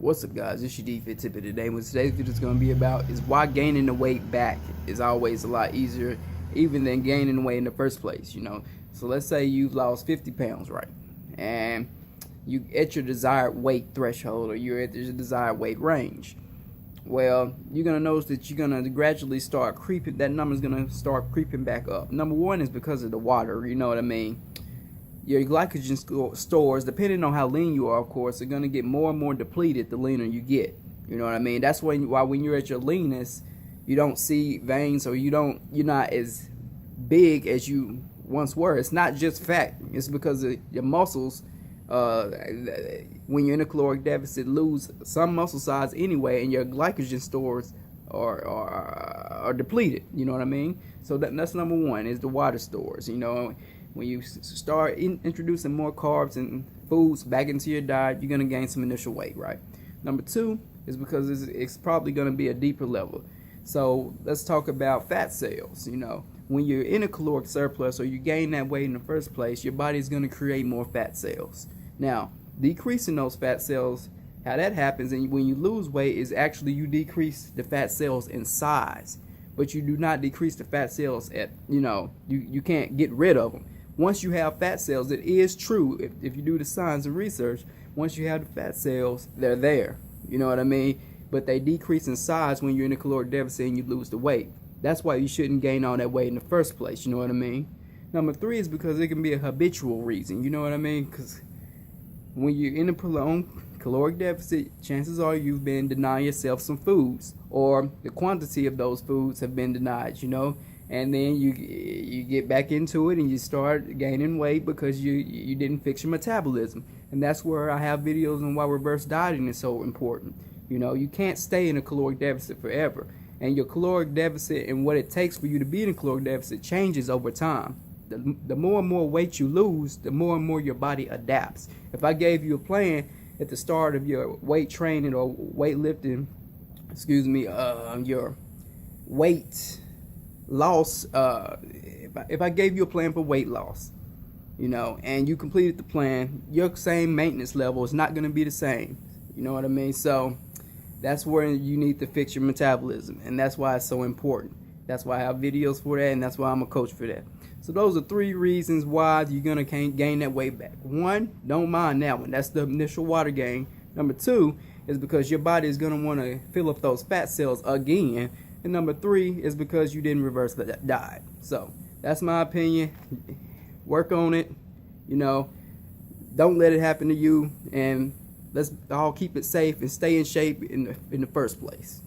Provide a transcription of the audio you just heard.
What's up, guys? It's your D-Fit tip of the day. What today's video is going to be about is why gaining the weight back is always a lot easier even than gaining the weight in the first place, So let's say you've lost 50 pounds, right? And you at your desired weight threshold, or you're at your desired weight range. Well, you're going to notice that you're going to gradually start creeping. That number's going to start creeping back up. Number one is because of the water, you know what I mean? Your glycogen stores, depending on how lean you are, of course, are going to get more and more depleted the leaner you get. You know what I mean? That's why when you're at your leanest, you don't see veins, or you're not as big as you once were. It's not just fat. It's because of your muscles. When you're in a caloric deficit, lose some muscle size anyway, and your glycogen stores are depleted. You know what I mean? So that's number one, is the water stores. When you start introducing more carbs and foods back into your diet, you're going to gain some initial weight, right? Number two is because it's probably going to be a deeper level. So let's talk about fat cells. When you're in a caloric surplus, or you gain that weight in the first place, your body is going to create more fat cells. Now, decreasing those fat cells, how that happens, and when you lose weight, is actually you decrease the fat cells in size, but you do not decrease the fat cells at, you can't get rid of them. Once you have fat cells, it is true, if you do the science and research, once you have the fat cells, they're there. You know what I mean? But they decrease in size when you're in a caloric deficit and you lose the weight. That's why you shouldn't gain all that weight in the first place. You know what I mean? Number three is because it can be a habitual reason. You know what I mean? Because when you're in a prolonged caloric deficit, chances are you've been denying yourself some foods, or the quantity of those foods have been denied, and then you get back into it and you start gaining weight because you didn't fix your metabolism. And that's where I have videos on why reverse dieting is so important. You can't stay in a caloric deficit forever, and your caloric deficit and what it takes for you to be in a caloric deficit changes over time. The more and more weight you lose, the more and more your body adapts. If I gave you a plan at the start of your weight training or weightlifting, your weight loss, if I gave you a plan for weight loss, and you completed the plan, your same maintenance level is not going to be the same. You know what I mean? So that's where you need to fix your metabolism, and that's why it's so important. That's why I have videos for that, and that's why I'm a coach for that. So those are three reasons why you're going to gain that weight back. One, don't mind that one. That's the initial water gain. Number two is because your body is going to want to fill up those fat cells again. And number three is because you didn't reverse the diet. So that's my opinion. Work on it. Don't let it happen to you. And let's all keep it safe and stay in shape in the first place.